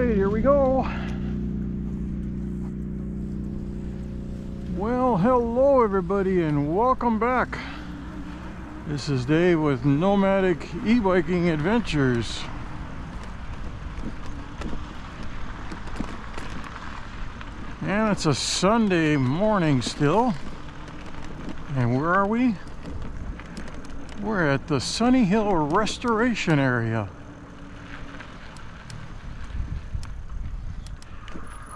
right, here we go. Well, hello everybody and welcome back. This is Dave with Nomadic E-Biking Adventures. And it's a Sunday morning still. And where are we? We're at the Sunny Hill Restoration Area.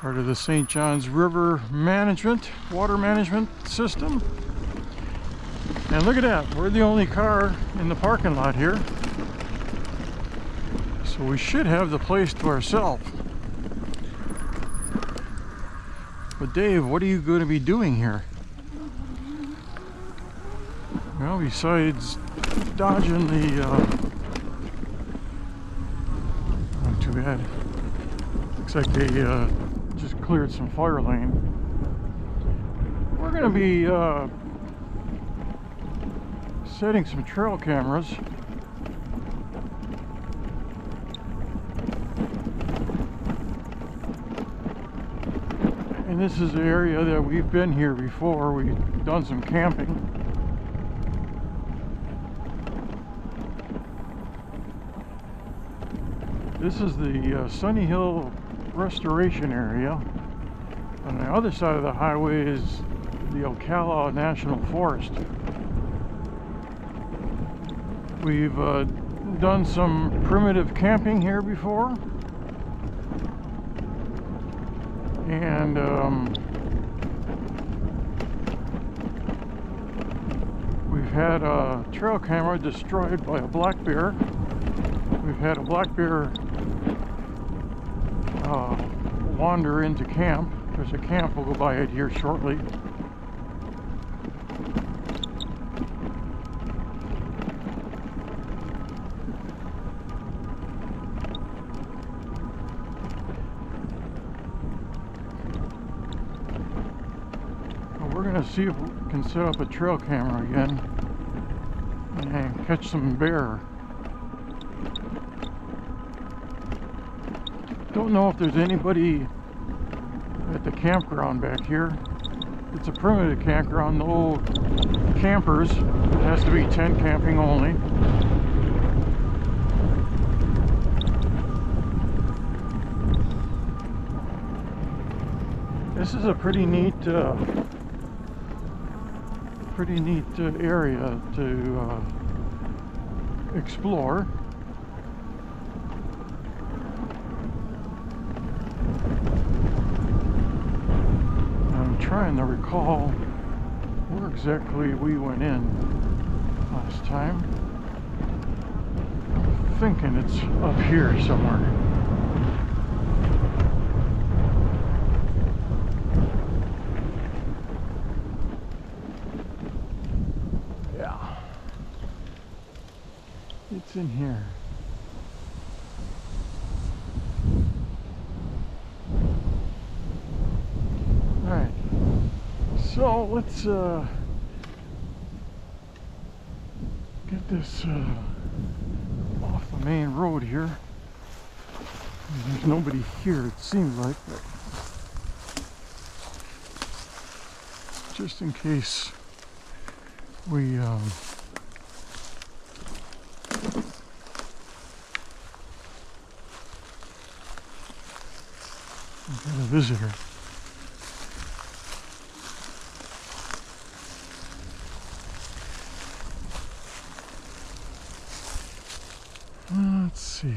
Part of the St. Johns River water management system. And look at that, we're the only car in the parking lot here. So we should have the place to ourselves. But Dave, what are you going to be doing here? Well, besides dodging the... not too bad. Looks like they just cleared some fire lane. We're going to be setting some trail cameras. And this is the area that we've been here before. We've done some camping. This is the Sunny Hill Restoration Area. On the other side of the highway is the Ocala National Forest. We've done some primitive camping here before, and we've had a trail camera destroyed by a black bear. We've had a black bear wander into camp. There's a camp, we'll go by it here shortly. We're going to see if we can set up a trail camera again and catch some bear. Don't know if there's anybody at the campground back here. It's a primitive campground, no campers. It has to be tent camping only. This is a pretty neat area to explore. Trying to recall where exactly we went in last time. I'm thinking it's up here somewhere. Yeah, it's in here. So let's get this off the main road here. There's nobody here, it seems like, but just in case we get a visitor. Let's see,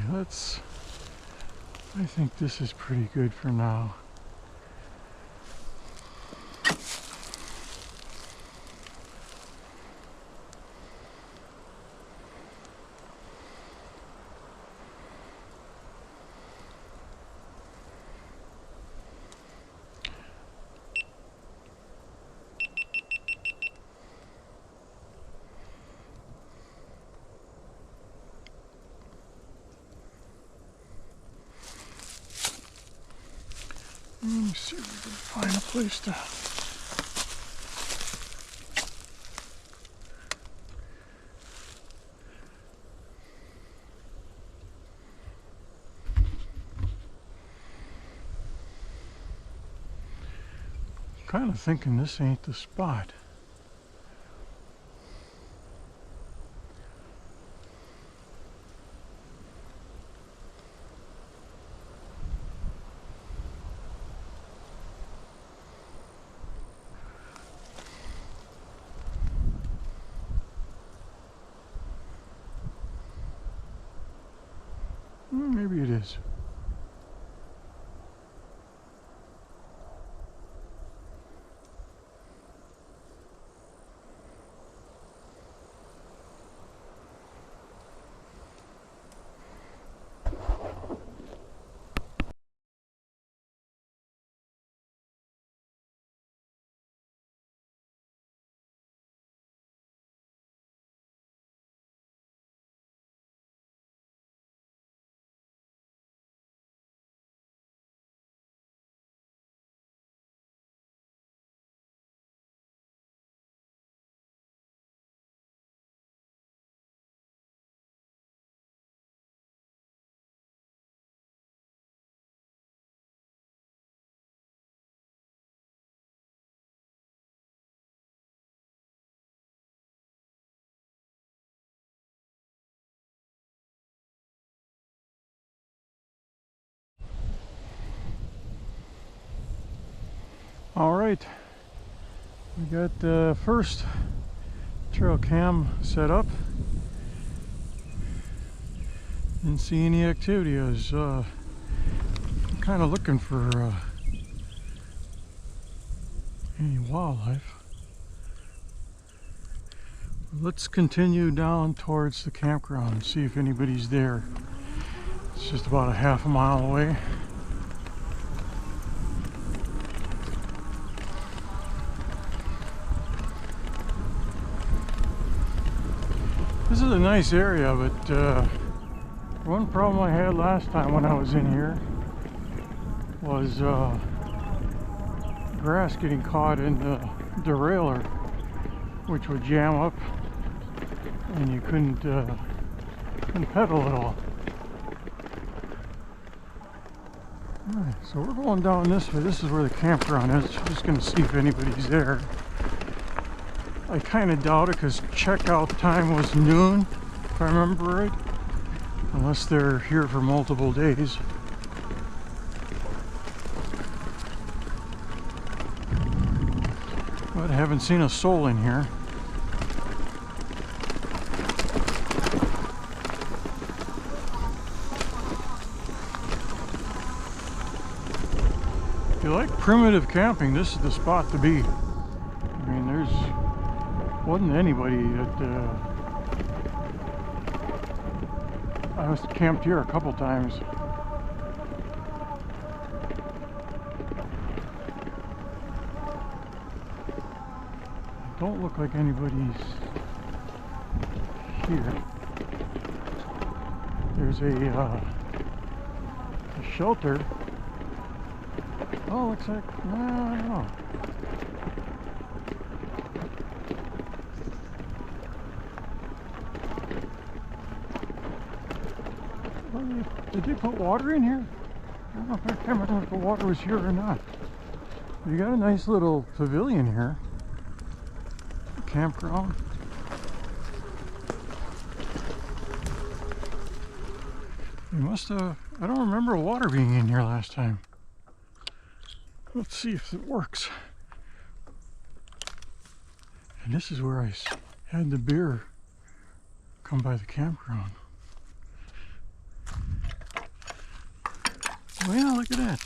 I think this is pretty good for now. Let me see if we can find a place to... kind of thinking this ain't the spot. Maybe it is. All right, we got the first trail cam set up. Didn't see any activity. I was kind of looking for any wildlife. Let's continue down towards the campground and see if anybody's there. It's just about a half a mile away. This is a nice area, but one problem I had last time when I was in here was grass getting caught in the derailleur, which would jam up and you couldn't pedal at all. Alright, so we're going down this way. This is where the campground is. Just going to see if anybody's there. I kind of doubt it because checkout time was noon, if I remember right. Unless they're here for multiple days. But I haven't seen a soul in here. If you like primitive camping, this is the spot to be. I mean, wasn't anybody that I was camped here a couple times. Don't look like anybody's here. There's a shelter. Oh, looks like, no, I don't know. Did they put water in here? I don't know if I can't remember if the water was here or not. You got a nice little pavilion here. Campground. You must have, I don't remember water being in here last time. Let's see if it works. And this is where I had the beer come by the campground. Well, yeah, look at that.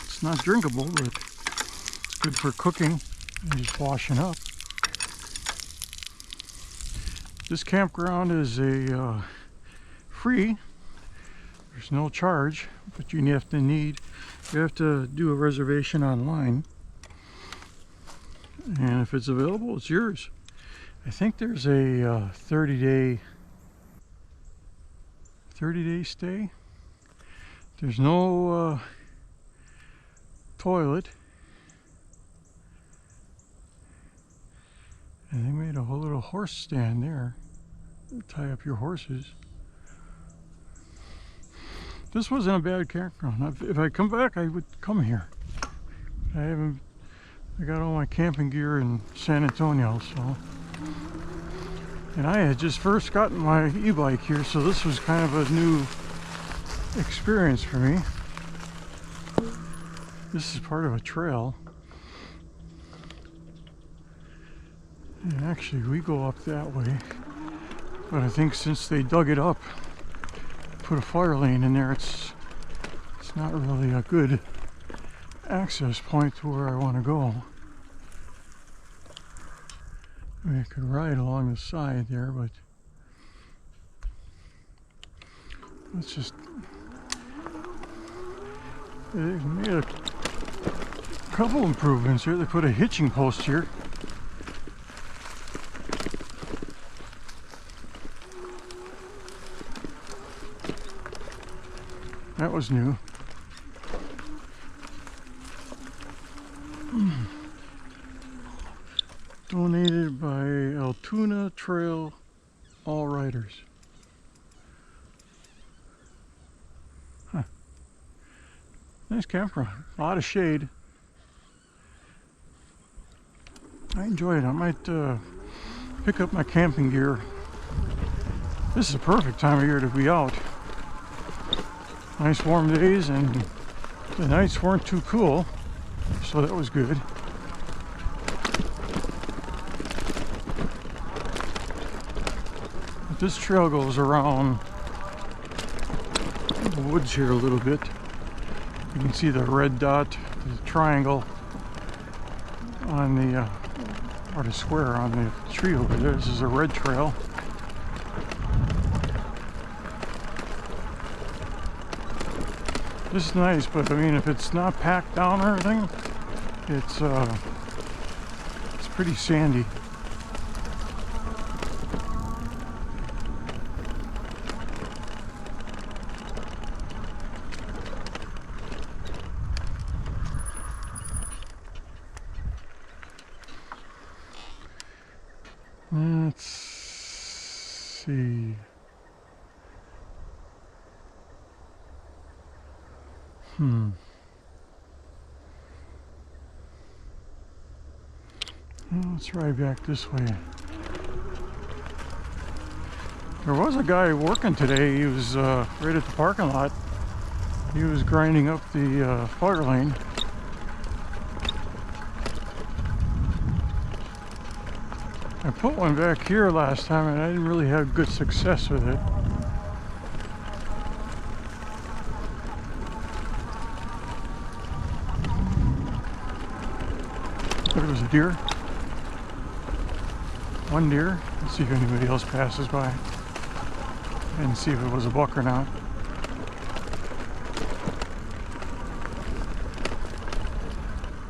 It's not drinkable, but it's good for cooking and just washing up. This campground is a free. There's no charge, but you have to do a reservation online. And if it's available, it's yours. I think there's a 30-day stay. There's no toilet. And they made a whole little horse stand there. Tie up your horses. This wasn't a bad campground. If I come back, I would come here. I got all my camping gear in San Antonio, so. And I had just first gotten my e-bike here, so this was kind of a new experience for me. This is part of a trail. And actually, we go up that way. But I think since they dug it up, put a fire lane in there, it's not really a good access point to where I want to go. I mean, I could ride along the side there, but let's just. They made a couple improvements here. They put a hitching post here. That was new. Donated by Moultrie Trail All Riders. Huh. Nice campground. A lot of shade. I enjoy it. I might pick up my camping gear. This is a perfect time of year to be out. Nice warm days, and the nights weren't too cool, so that was good. But this trail goes around the woods here a little bit. You can see the red dot, the triangle on the, or the square on the tree over there. This is a red trail. This is nice, but I mean, if it's not packed down or anything, it's pretty sandy. Let's see. Well, let's ride back this way. There was a guy working today. He was right at the parking lot. He was grinding up the fire lane. I put one back here last time and I didn't really have good success with it. There was a deer. One deer. Let's see if anybody else passes by and see if it was a buck or not.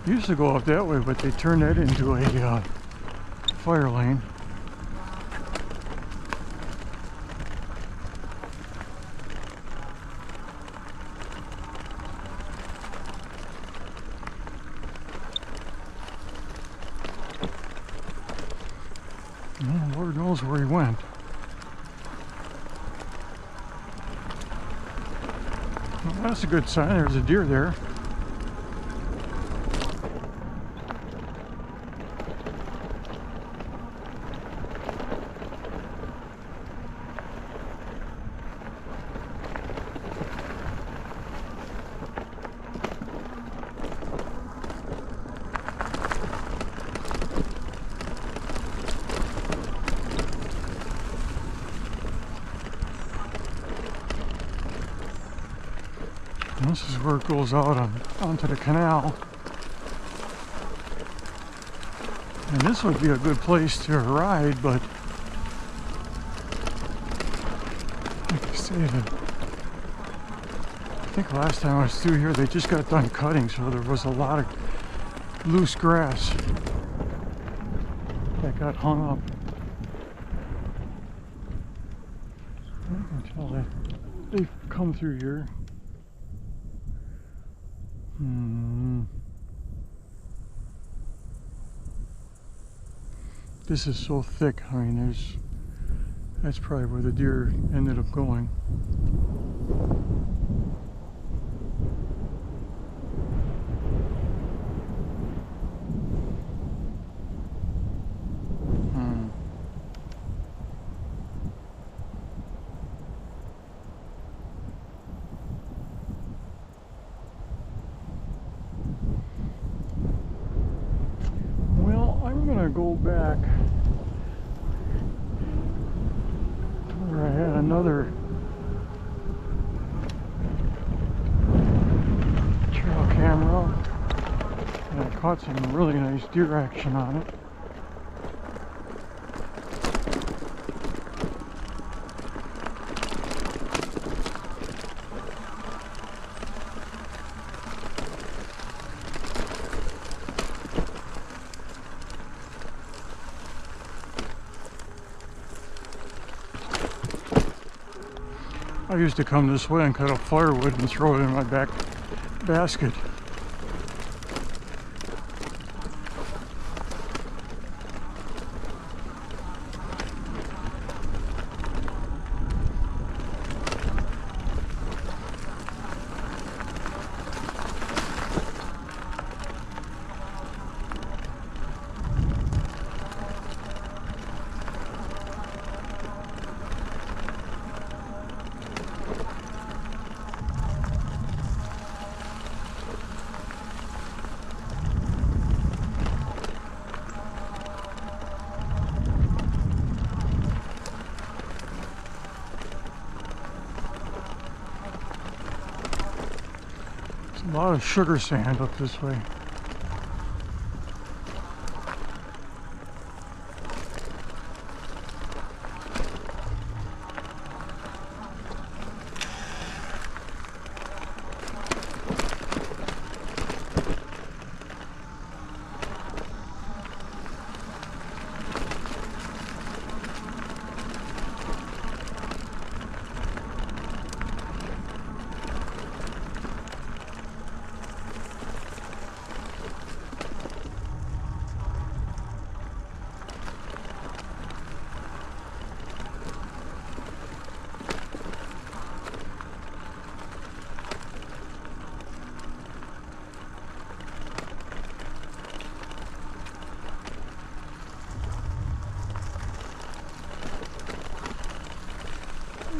Used to go up that way, but they turned that into a fire lane. Well, Lord knows where he went. Well, that's a good sign. There's a deer there. And this is where it goes out onto the canal. And this would be a good place to ride, but like I said, I think last time I was through here they just got done cutting, so there was a lot of loose grass that got hung up. I can tell that they've come through here. This is so thick. I mean, that's probably where the deer ended up going. gonna go back where I had another trail camera and I caught some really nice deer action on it. I used to come this way and cut up firewood and throw it in my back basket. A lot of sugar sand up this way.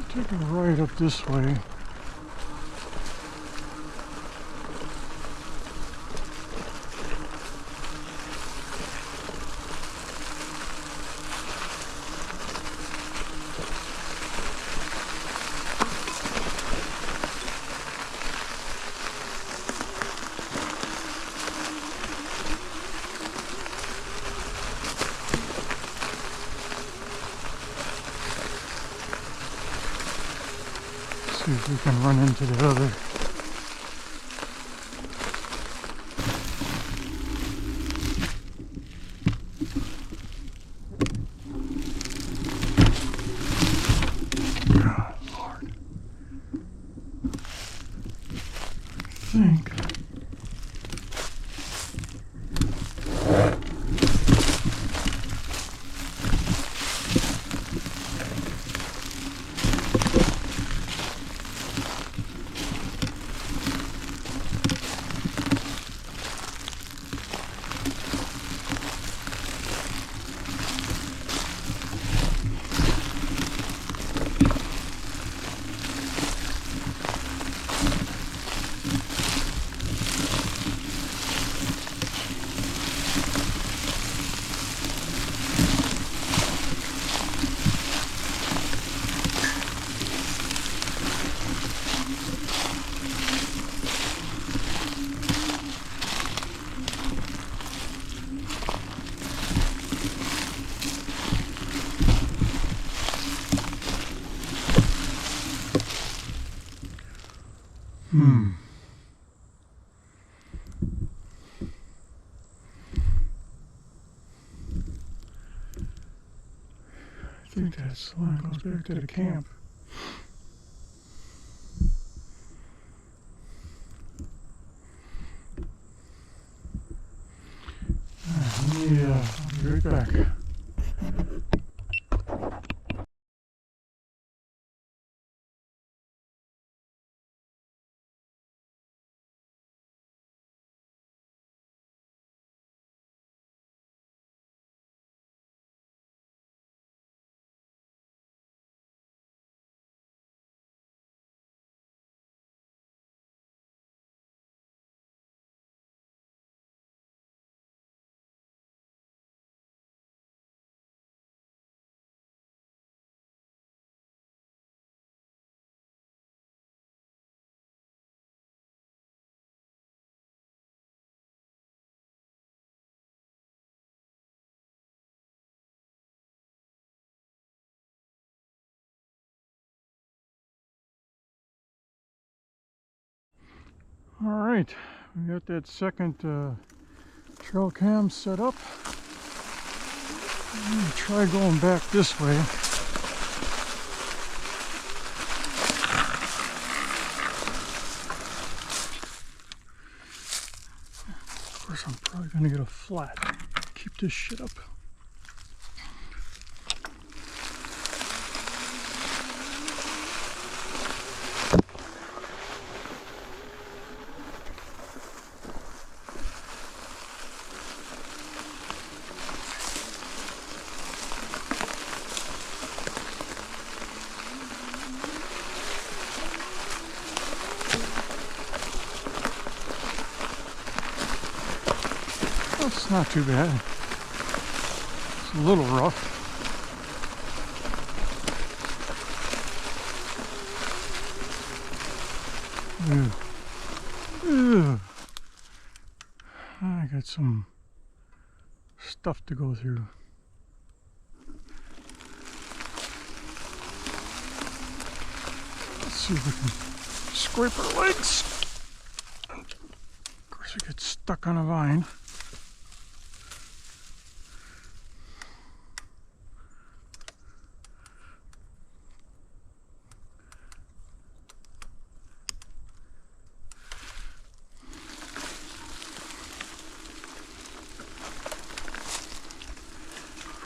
Take a right up this way. See if we can run into the other. God, Lord. I think. I think that's the one that goes back to the camp. Yeah, I'll be right back. All right, we got that second trail cam set up. I'm gonna try going back this way. Of course, I'm probably gonna get a flat. Keep this shit up. It's not too bad. It's a little rough. Ew. I got some stuff to go through. Let's see if we can scrape our legs. Of course, we get stuck on a vine.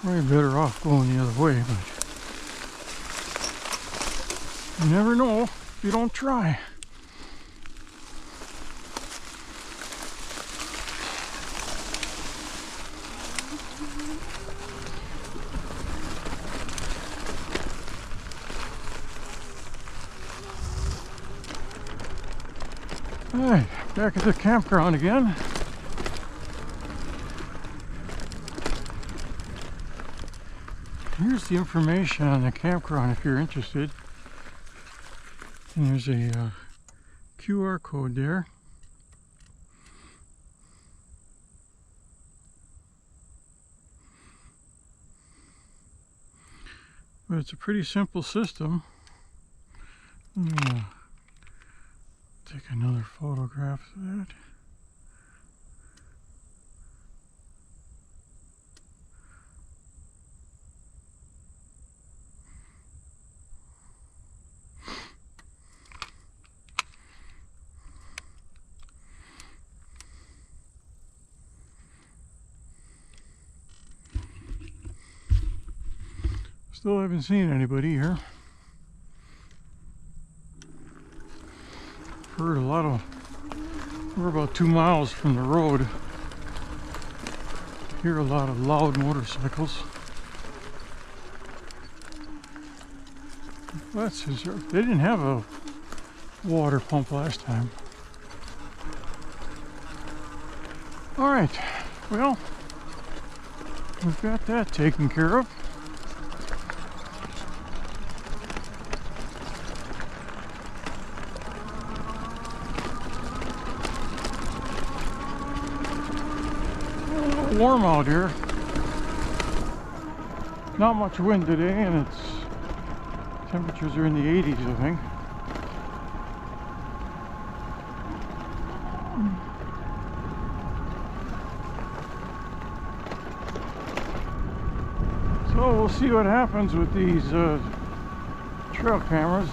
Probably better off going the other way, but you never know if you don't try. All right, back at the campground again. Here's the information on the campground if you're interested. And there's a QR code there. But it's a pretty simple system. I'm gonna take another photograph of that. Still haven't seen anybody here. Heard a lot of, we're about 2 miles from the road. Hear a lot of loud motorcycles. That's his, they didn't have a water pump last time. All right, well, we've got that taken care of. Warm out here. Not much wind today, and it's temperatures are in the 80s, I think. So we'll see what happens with these trail cameras.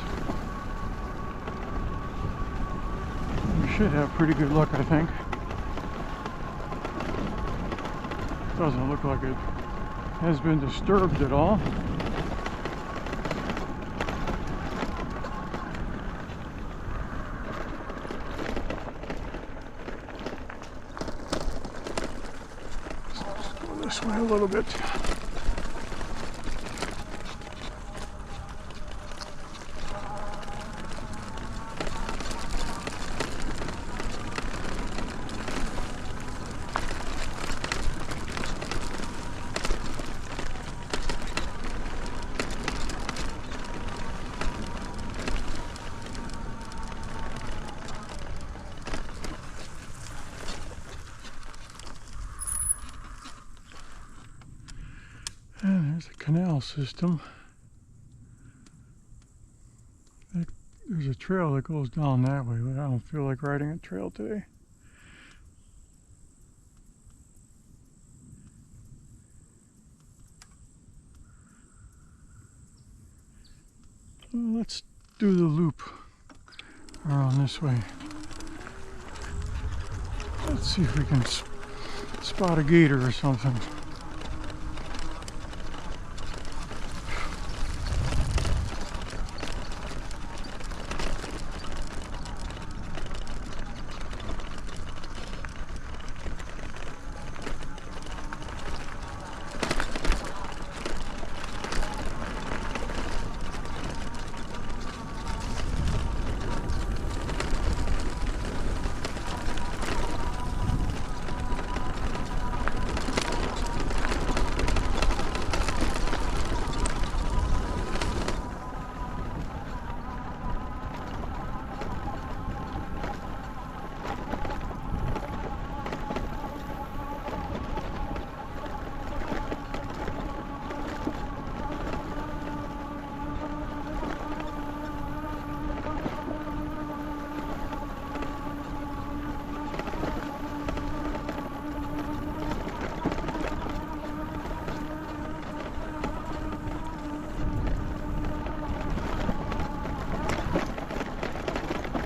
We should have pretty good luck, I think. Doesn't look like it has been disturbed at all. Let's go this way a little bit. And there's a canal system. There's a trail that goes down that way, but I don't feel like riding a trail today. Well, let's do the loop around this way. Let's see if we can spot a gator or something.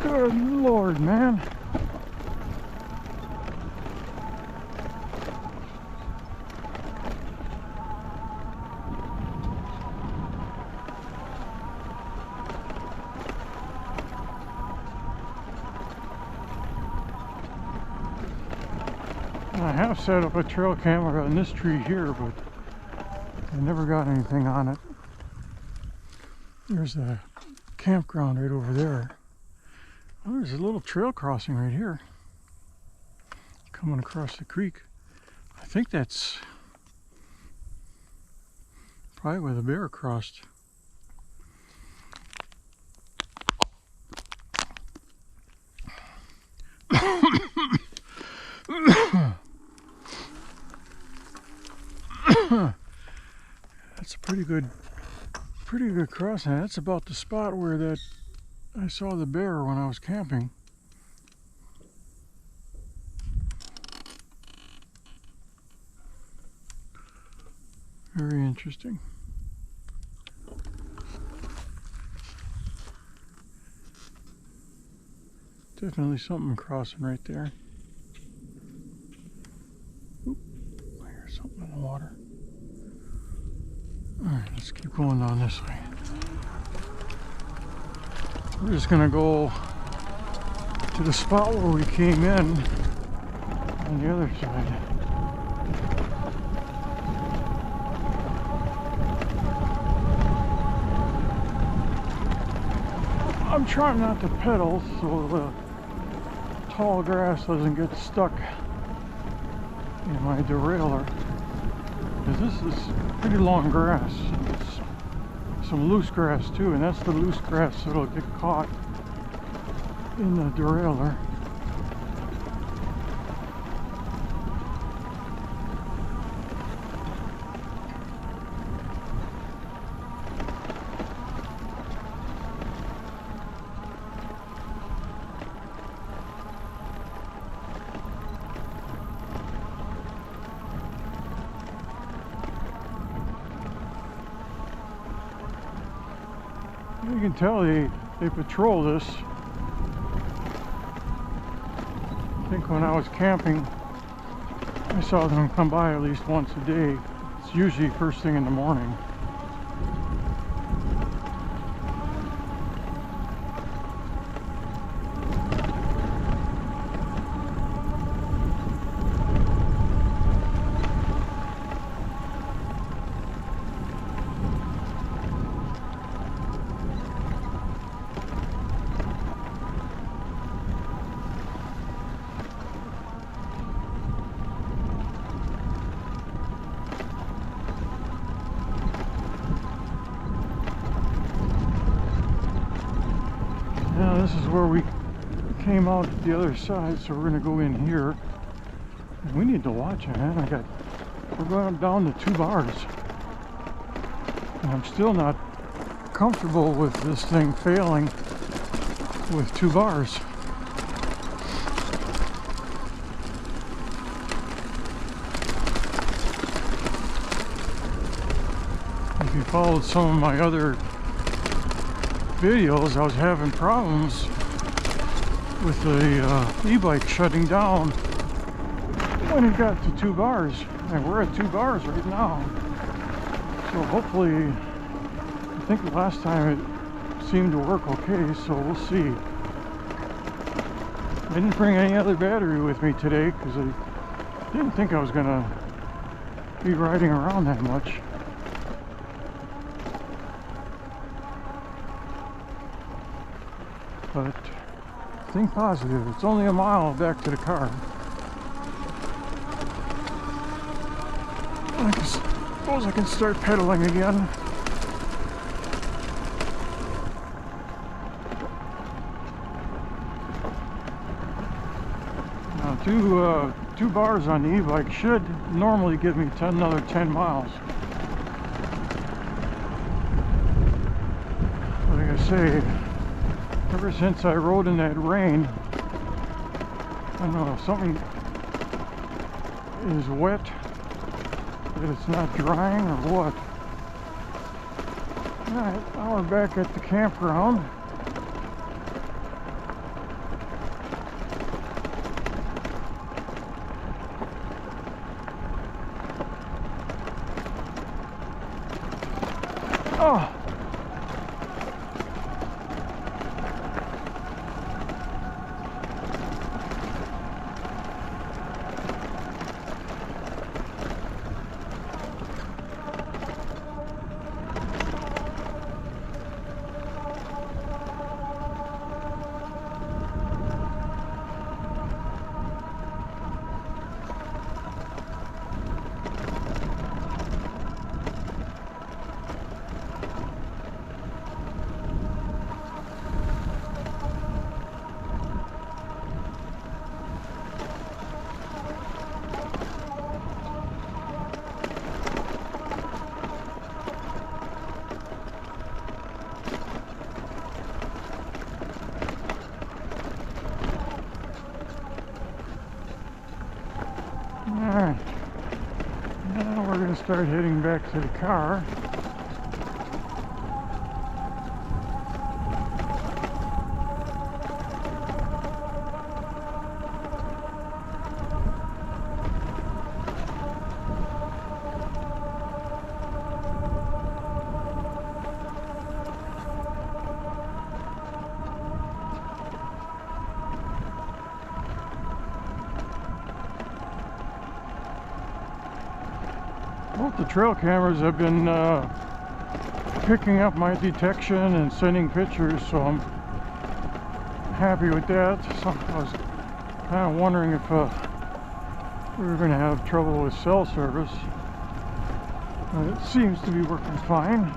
Good Lord, man. I have set up a trail camera on this tree here, but I never got anything on it. There's a campground right over there. Oh, there's a little trail crossing right here. Coming across the creek. I think that's probably where the bear crossed. That's a pretty good crossing. That's about the spot where I saw the bear when I was camping. Very interesting. Definitely something crossing right there. Oop, I hear something in the water. Alright, let's keep going down this way. We're just gonna go to the spot where we came in on the other side. I'm trying not to pedal so the tall grass doesn't get stuck in my derailleur, because this is pretty long grass. It's some loose grass too, and that's the loose grass that'll get caught in the derailleur. You can tell they patrol this. I think when I was camping, I saw them come by at least once a day. It's usually first thing in the morning. Now this is where we came out the other side, so we're gonna go in here. We need to watch it, man. We're going down to 2 bars, and I'm still not comfortable with this thing failing with 2 bars. If you followed some of my other videos, I was having problems with the e-bike shutting down when it got to 2 bars, and we're at 2 bars right now. So hopefully, I think the last time it seemed to work okay, so we'll see. I didn't bring any other battery with me today because I didn't think I was gonna be riding around that much. But think positive, it's only a mile back to the car. I suppose I can start pedaling again. Now, two bars on the e-bike should normally give me another 10 miles. Like I say, ever since I rode in that rain, I don't know if something is wet, that it's not drying or what. Alright, now we're back at the campground. Oh! Alright, now we're going to start heading back to the car. Both the trail cameras have been picking up my detection and sending pictures, so I'm happy with that. So I was kind of wondering if we were going to have trouble with cell service, but it seems to be working fine.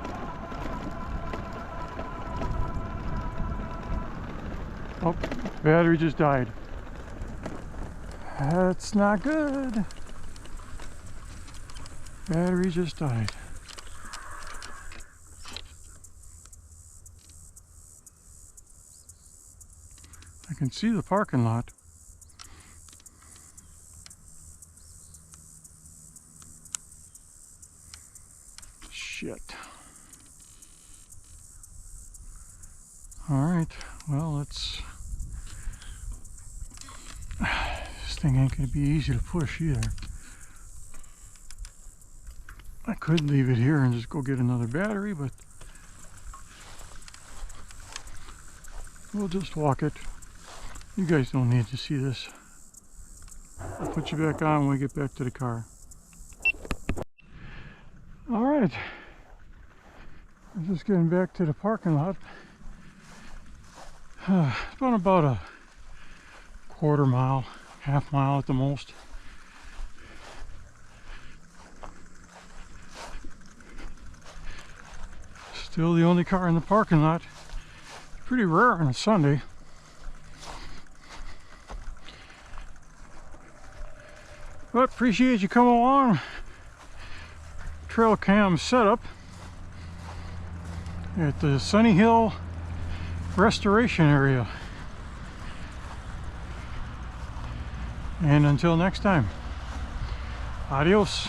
Oh, battery just died. That's not good. Battery just died. I can see the parking lot. Shit. Alright, well, let's... This thing ain't gonna be easy to push either. I could leave it here and just go get another battery, but we'll just walk it. You guys don't need to see this. I'll put you back on when we get back to the car. Alright, I'm just getting back to the parking lot. It's been about a quarter mile, half mile at the most. Still the only car in the parking lot. Pretty rare on a Sunday. But appreciate you coming along. Trail cam setup at the Sunny Hill restoration area. And until next time, adios.